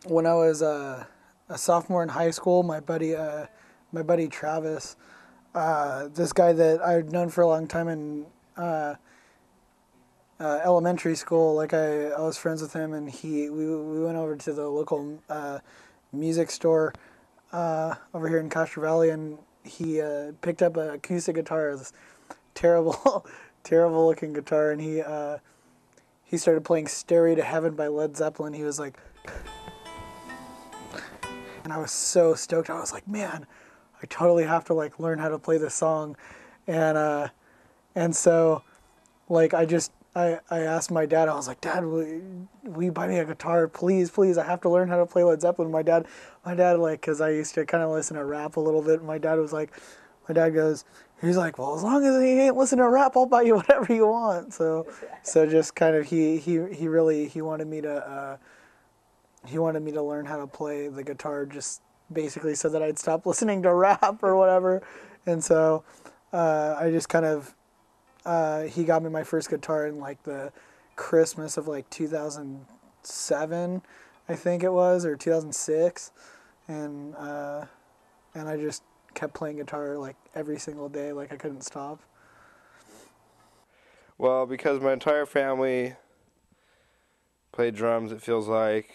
when I was a sophomore in high school, my buddy Travis, this guy that I'd known for a long time in elementary school, like I was friends with him, and we went over to the local music store over here in Castro Valley, and he picked up an acoustic guitar, this terrible, terrible looking guitar, and he started playing "Stairway to Heaven" by Led Zeppelin. He was like, and I was so stoked. I was like, man, I totally have to like learn how to play this song, and and so like I asked my dad. I was like, Dad, will you buy me a guitar, please, please? I have to learn how to play Led Zeppelin. My dad, like, because I used to kind of listen to rap a little bit. My dad was like, my dad goes, he's like, well, as long as he ain't listening to rap, I'll buy you whatever you want. So just kind of he really he wanted me to learn how to play the guitar, just basically so that I'd stop listening to rap or whatever. And so I just kind of he got me my first guitar in like the Christmas of like 2007, I think it was, or 2006, and I just kept playing guitar like every single day, like I couldn't stop. Well, because my entire family played drums, it feels like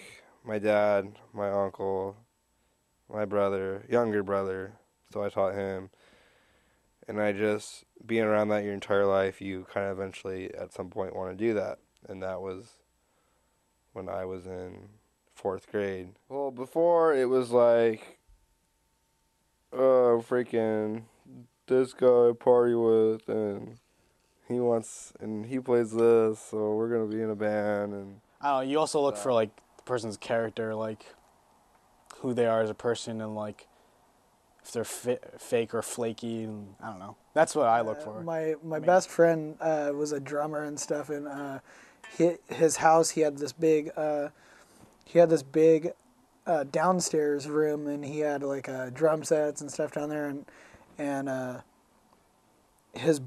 my dad, my uncle, my brother, younger brother, so I taught him. And I just, being around that your entire life, you kind of eventually at some point want to do that. And that was when I was in 4th grade. Well, before it was like, oh, freaking this guy I party with, and he plays this, so we're going to be in a band. And I don't know, you also look for like the person's character, like who they are as a person, and like if they're fake or flaky, and I don't know. That's what I look for. My best friend was a drummer and stuff, and his house he had this big downstairs room, and he had like drum sets and stuff down there, and his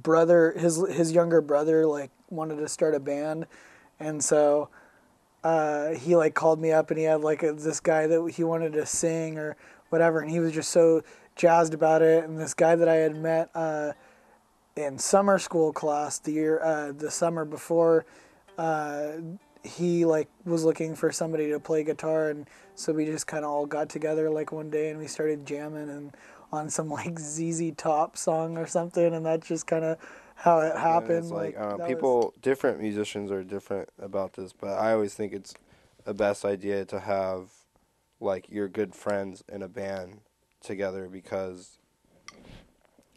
younger brother like wanted to start a band, and so he like called me up, and he had like this guy that he wanted to sing or whatever, and he was just so jazzed about it. And this guy that I had met in summer school class the summer before, he like was looking for somebody to play guitar, and so we just kind of all got together like one day, and we started jamming and on some like ZZ Top song or something, and that's just kind of how it happened. It's like, I don't know, people, different musicians are different about this, but I always think it's the best idea to have like your good friends in a band together, because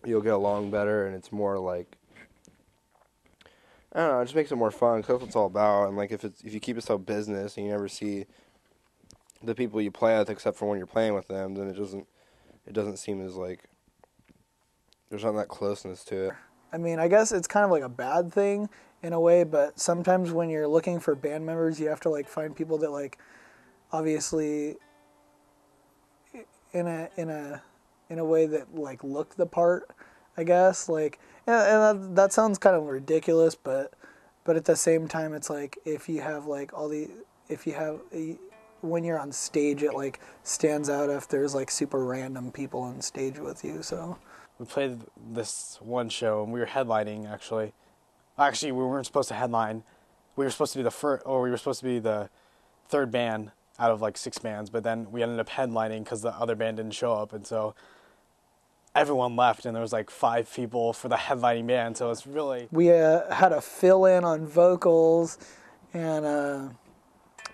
you'll get along better, and it's more like, I don't know, it just makes it more fun, because that's what it's all about. And like if you keep it so business and you never see the people you play with except for when you're playing with them, then it doesn't seem as like there's not that closeness to it. I mean, I guess it's kind of like a bad thing in a way, but sometimes when you're looking for band members, you have to like find people that like obviously in a way that like look the part, I guess. Like, and that sounds kind of ridiculous, but at the same time, it's like if you have like when you're on stage, it like stands out if there's like super random people on stage with you. So We played this one show, and we were headlining, actually. Actually, we weren't supposed to headline. We were supposed to be the third band out of like 6 bands, but then we ended up headlining because the other band didn't show up, and so everyone left, and there was like 5 people for the headlining band, so it's really... We had to fill in on vocals, and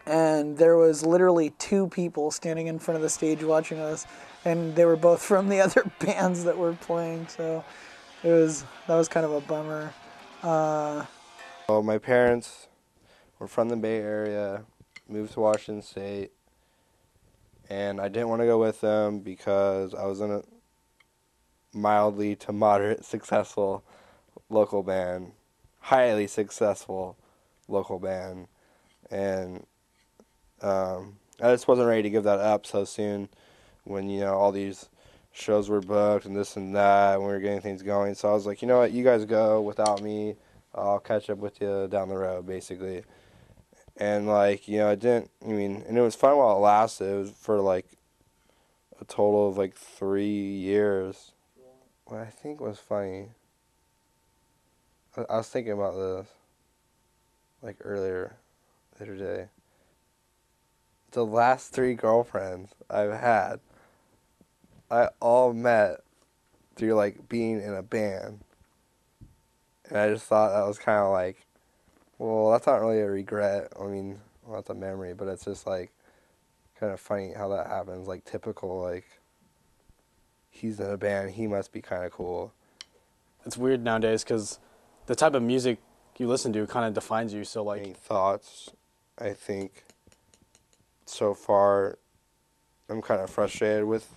there was literally 2 people standing in front of the stage watching us, and they were both from the other bands that were playing, so that was kind of a bummer. Well, my parents were from the Bay Area, moved to Washington State, and I didn't want to go with them because I was in a mildly to moderate successful local band, highly successful local band, and I just wasn't ready to give that up so soon when, you know, all these shows were booked and this and that, and we were getting things going. So I was like, you know what, you guys go without me. I'll catch up with you down the road, basically. And like, I didn't. I mean, and it was fun while it lasted. It was for like a total of like 3 years. What I think was funny. I was thinking about this like earlier the other day. The last 3 girlfriends I've had, I all met through like being in a band. And I just thought that was kind of like, well, that's not really a regret. I mean, well, that's a memory, but it's just like kind of funny how that happens. Like typical, like he's in a band, he must be kind of cool. It's weird nowadays because the type of music you listen to kind of defines you. So like, Any thoughts? I think so far I'm kind of frustrated with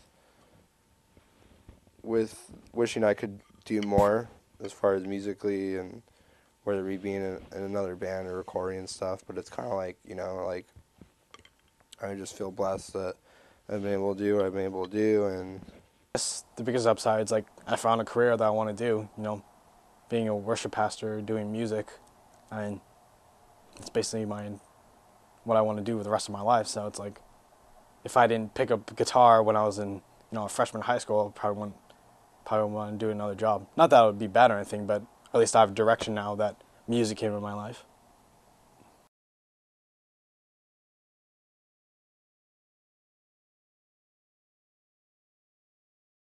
wishing I could do more as far as musically, and whether it be being in another band or recording and stuff. But it's kind of like, like I just feel blessed that I've been able to do what I've been able to do. And the biggest upside is like I found a career that I want to do. Being a worship pastor, doing music. I mean, it's basically what I want to do with the rest of my life. So it's like, if I didn't pick up guitar when I was in a freshman in high school, I probably want to do another job. Not that it would be bad or anything, but at least I have direction now that music came in my life.